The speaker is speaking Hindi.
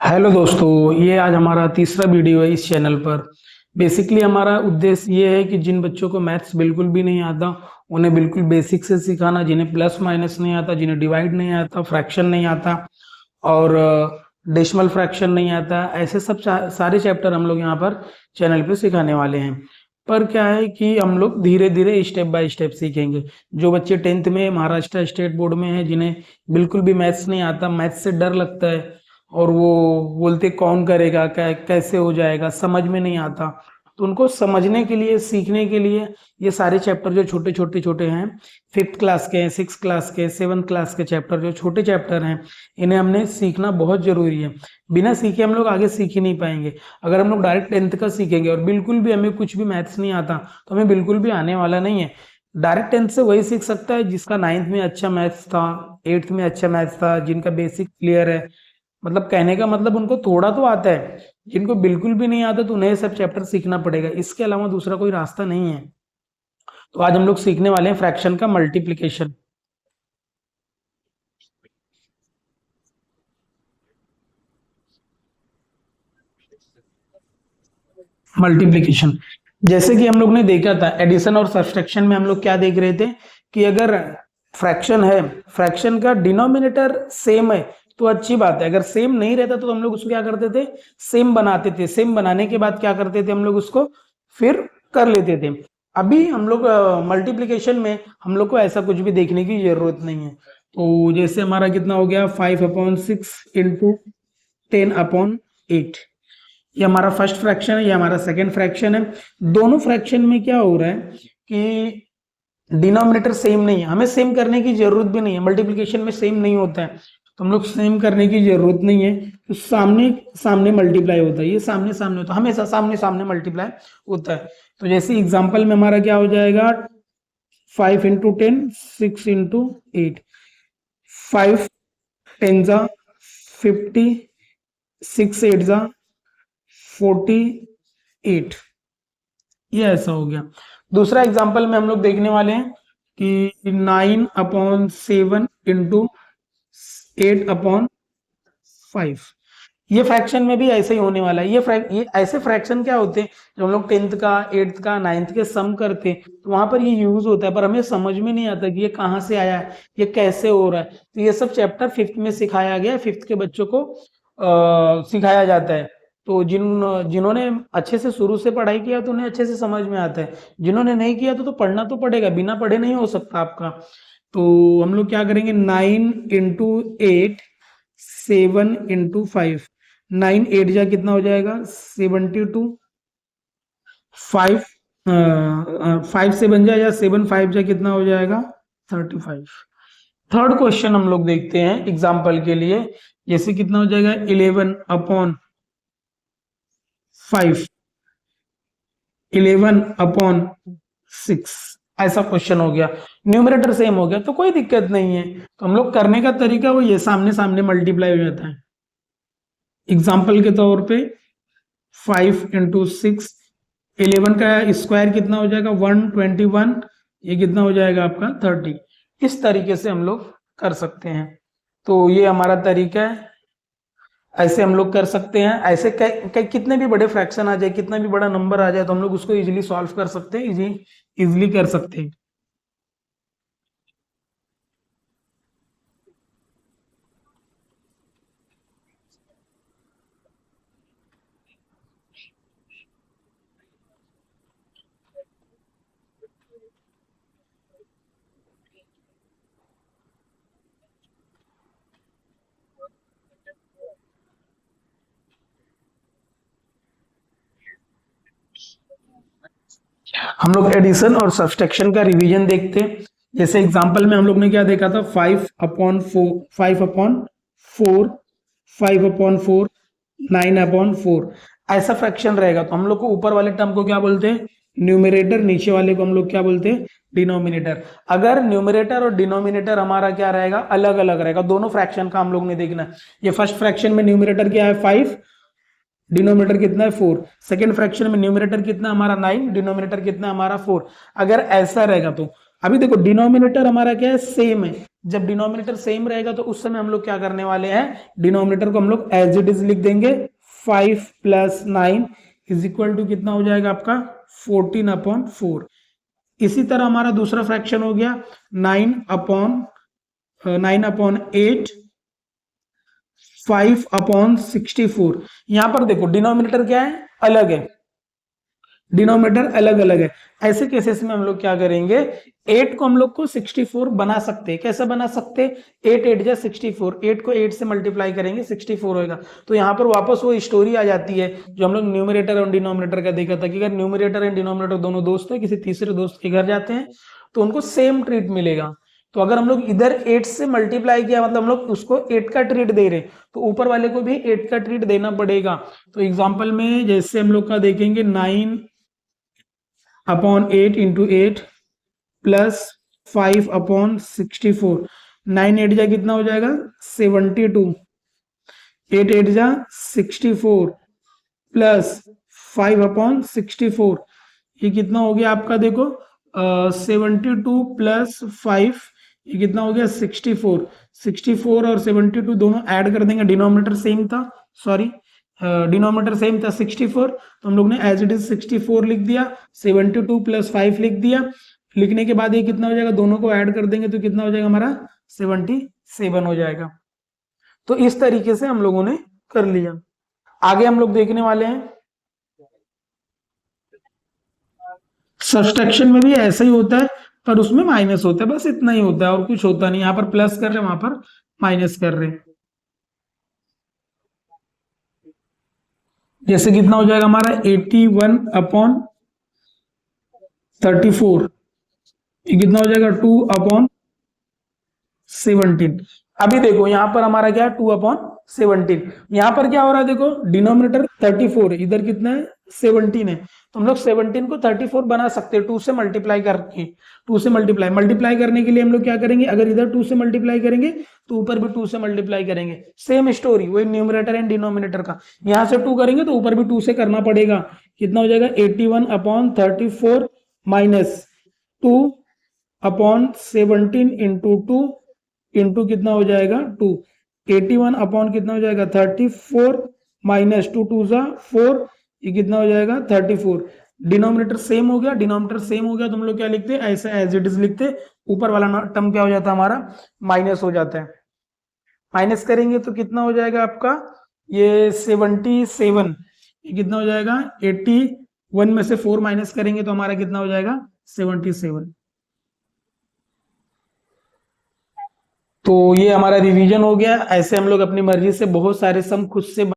हेलो दोस्तों, ये आज हमारा तीसरा वीडियो है इस चैनल पर। बेसिकली हमारा उद्देश्य ये है कि जिन बच्चों को मैथ्स बिल्कुल भी नहीं आता उन्हें बिल्कुल बेसिक से सिखाना, जिन्हें प्लस माइनस नहीं आता, जिन्हें डिवाइड नहीं आता, फ्रैक्शन नहीं आता और डेसिमल फ्रैक्शन नहीं आता, ऐसे सब सारे चैप्टर हम लोग यहाँ पर चैनल पे सिखाने वाले हैं। पर क्या है कि हम लोग धीरे धीरे स्टेप बाय स्टेप सीखेंगे। जो बच्चे 10th में महाराष्ट्र स्टेट बोर्ड में हैं, जिन्हें बिल्कुल भी मैथ्स नहीं आता, मैथ्स से डर लगता है और वो बोलते कौन करेगा, कैसे हो जाएगा, समझ में नहीं आता, तो उनको समझने के लिए, सीखने के लिए ये सारे चैप्टर जो छोटे छोटे छोटे हैं, 5th क्लास के हैं, 6th क्लास के, 7th क्लास के चैप्टर, जो छोटे चैप्टर हैं, इन्हें हमने सीखना बहुत जरूरी है। बिना सीखे हम लोग आगे सीख ही नहीं पाएंगे। अगर हम लोग डायरेक्ट 10th का सीखेंगे और बिल्कुल भी हमें कुछ भी मैथ्स नहीं आता तो हमें बिल्कुल भी आने वाला नहीं है। डायरेक्ट 10th से वही सीख सकता है जिसका 9th में अच्छा मैथ्स था, 8th में अच्छा मैथ्स था, जिनका बेसिक क्लियर है। मतलब कहने का मतलब उनको थोड़ा तो आता है। जिनको बिल्कुल भी नहीं आता तो उन्हें सब चैप्टर सीखना पड़ेगा, इसके अलावा दूसरा कोई रास्ता नहीं है। तो आज हम लोग सीखने वाले हैं फ्रैक्शन का मल्टीप्लिकेशन। मल्टीप्लिकेशन जैसे कि हम लोग ने देखा था एडिशन और सब्सट्रैक्शन में, हम लोग क्या देख रहे थे कि अगर फ्रैक्शन है, फ्रैक्शन का डिनोमिनेटर सेम है तो अच्छी बात है। अगर सेम नहीं रहता तो हम लोग उसको क्या करते थे, सेम बनाते थे। सेम बनाने के बाद क्या करते थे हम लोग, उसको फिर कर लेते थे। अभी हम लोग मल्टीप्लिकेशन में हम लोग को ऐसा कुछ भी देखने की जरूरत नहीं है। तो जैसे हमारा कितना हो गया, 5/6 इंटू 10/8। ये हमारा फर्स्ट फ्रैक्शन है, ये हमारा सेकेंड फ्रैक्शन है। दोनों फ्रैक्शन में क्या हो रहा है कि डिनोमिनेटर सेम नहीं है। हमें सेम करने की जरूरत भी नहीं है, मल्टीप्लिकेशन में सेम नहीं होता है, तो हम लोग सेम करने की जरूरत नहीं है। तो सामने सामने मल्टीप्लाई होता है, ये सामने सामने होता है, हमेशा सामने सामने मल्टीप्लाई होता है। तो जैसे एग्जाम्पल में हमारा क्या हो जाएगा, 5 × 10 6 × 8, 5 × 10 = 50, 6 × 8 = 48। ये ऐसा हो गया। दूसरा एग्जाम्पल में हम लोग देखने वाले हैं कि 9/7 × 8/5। ये फ्रैक्शन में भी ऐसे ही होने वाला है। ये ऐसे फ्रैक्शन क्या होते हैं, जब हम लोग 10th का, 8th का, 9th के सम करते हैं तो वहां पर ये यूज होता है, पर हमें समझ में नहीं आता कि ये कहाँ से आया है, ये कैसे हो रहा है। तो ये सब चैप्टर 5th में सिखाया गया है, 5th के बच्चों को सिखाया जाता है। तो जिन्होंने अच्छे से शुरू से पढ़ाई किया तो उन्हें अच्छे से समझ में आता है। जिन्होंने नहीं किया तो पढ़ना तो पड़ेगा, बिना पढ़े नहीं हो सकता आपका। तो हम लोग क्या करेंगे, 9 × 8, 7 × 5। 9 × 8 जा कितना हो जाएगा, 72। 5 5 से बन जाए, या 7 × 5 जा कितना हो जाएगा, 35। थर्ड क्वेश्चन हम लोग देखते हैं एग्जाम्पल के लिए। जैसे कितना हो जाएगा, 11/5, 11/6। ऐसा क्वेश्चन हो गया, न्यूमरेटर सेम हो गया तो कोई दिक्कत नहीं है। तो हम लोग करने का तरीका वो ये सामने सामने मल्टीप्लाई हो जाता है। एग्जाम्पल के तौर पे 5 × 6, 11 का स्क्वायर कितना हो जाएगा, 121। ये कितना हो जाएगा आपका, 30। इस तरीके से हम लोग कर सकते हैं। तो ये हमारा तरीका है, ऐसे हम लोग कर सकते हैं। ऐसे कितने भी बड़े फ्रैक्शन आ जाए, कितना भी बड़ा नंबर आ जाए, तो हम लोग उसको इजीली सॉल्व कर सकते हैं, इजीली कर सकते हैं। हम लोग एडिशन और सब्सट्रैक्शन का रिवीजन देखते हैं। जैसे एग्जांपल में हम लोग ने क्या देखा था, 5/4, 5/4, 5/4, 9/4। ऐसा फ्रैक्शन रहेगा तो हम लोग को ऊपर वाले टर्म को क्या बोलते हैं, न्यूमरेटर। नीचे वाले को हम लोग क्या बोलते हैं, डिनोमिनेटर। अगर न्यूमरेटर और डिनोमिनेटर हमारा क्या रहेगा, अलग अलग रहेगा, दोनों फ्रैक्शन का हम लोग ने देखना है। ये फर्स्ट फ्रैक्शन में न्यूमरेटर क्या है, 5, डिनोमिनेटर कितना है, 4। सेकेंड फ्रैक्शन में न्यूमरेटर कितना हमारा, 9, डिनोमिनेटर कितना हमारा, 4। अगर ऐसा रहेगा तो अभी देखो डिनोमिनेटर हमारा क्या है, सेम है। जब डिनोमिनेटर सेम रहेगा तो उस समय हम लोग क्या करने वाले हैं, डिनोमिनेटर को हम लोग एज इट इज लिख देंगे। 5 + 9 इज इक्वल टू कितना हो जाएगा आपका 14/4। इसी तरह हमारा दूसरा फ्रैक्शन हो गया 9/8 5/64। यहां पर देखो डिनोमिनेटर क्या है, अलग है, डिनोमिनेटर अलग अलग है। ऐसे केसेस में हम लोग क्या करेंगे, 8 को हम लोग को 64 बना सकते हैं। कैसे बना सकते हैं, 8 8 जा 64, 8 को 8 से मल्टीप्लाई करेंगे 64 होएगा। तो यहाँ पर वापस वो स्टोरी आ जाती है जो हम लोग न्यूमरेटर और डिनोमिनेटर का देखा था कि अगर न्यूमरेटर एंड डिनोमिनेटर दोनों दोस्त है, किसी तीसरे दोस्त के घर जाते हैं तो उनको सेम ट्रीट मिलेगा। तो अगर हम लोग इधर 8 से मल्टीप्लाई किया मतलब हम लोग उसको 8 का ट्रीट दे रहे, तो ऊपर वाले को भी 8 का ट्रीट देना पड़ेगा। तो एग्जांपल में जैसे हम लोग का देखेंगे 9/8 × 8 + 5/64। 9 8 जा कितना हो जाएगा 72, 8 8 जा 64 + 5/64, ये कितना हो गया आपका, देखो 72 + 5, ये कितना हो गया 64। 64 और 72 दोनों ऐड कर देंगे, डिनोमिनेटर सेम था, सॉरी डिनोमिनेटर सेम था 64, तो हम लोग ने एज इट इज 64 लिख दिया, 72 + 5 लिख दिया। लिखने के बाद ये कितना हो जाएगा, दोनों को ऐड कर देंगे तो कितना हो जाएगा हमारा 77 हो जाएगा। तो इस तरीके से हम लोगों ने कर लिया। आगे हम लोग देखने वाले हैं सब्सट्रैक्शन में भी ऐसा ही होता है, पर उसमें माइनस होता है, बस इतना ही होता है और कुछ होता नहीं। यहाँ पर प्लस कर रहे हैं, वहां पर माइनस कर रहे हैं। जैसे कितना हो जाएगा हमारा 81/34, ये कितना हो जाएगा 2/17। अभी देखो यहाँ पर हमारा क्या है 2/17। यहाँ पर क्या हो रहा है, देखो डिनोमिनेटर 34 है, इधर कितना है 17 है, तो हम लोग 17 को 34 बना सकते हैं 2 से मल्टीप्लाई करके। 2 से मल्टीप्लाई करने के लिए हम लोग क्या करेंगे, अगर इधर 2 से मल्टीप्लाई करेंगे तो ऊपर भी 2 से मल्टीप्लाई करेंगे। सेम स्टोरी, वही न्यूमरेटर एंड डिनोमिनेटर का। यहाँ से 2 करेंगे तो ऊपर भी 2 से करना पड़ेगा। कितना हो जाएगा 81/34 माइनस 2/17 इंटू 2 इंटू कितना हो जाएगा 2। 81 अपॉन कितना हो जाएगा 34 माइनस 2 2 जा 4, ये कितना हो जाएगा 34। डिनोमिनेटर सेम हो गया, डिनोमिनेटर सेम हो गया तो हम लोग क्या लिखते हैं, ऐसा एज इट इज लिखते, ऊपर वाला टर्म क्या हो जाता है हमारा माइनस हो जाता है। माइनस करेंगे तो कितना हो जाएगा आपका ये 77, ये कितना हो जाएगा 81 में से 4 माइनस करेंगे तो हमारा कितना हो जाएगा 77। तो ये हमारा रिवीजन हो गया। ऐसे हम लोग अपनी मर्जी से बहुत सारे सम खुद से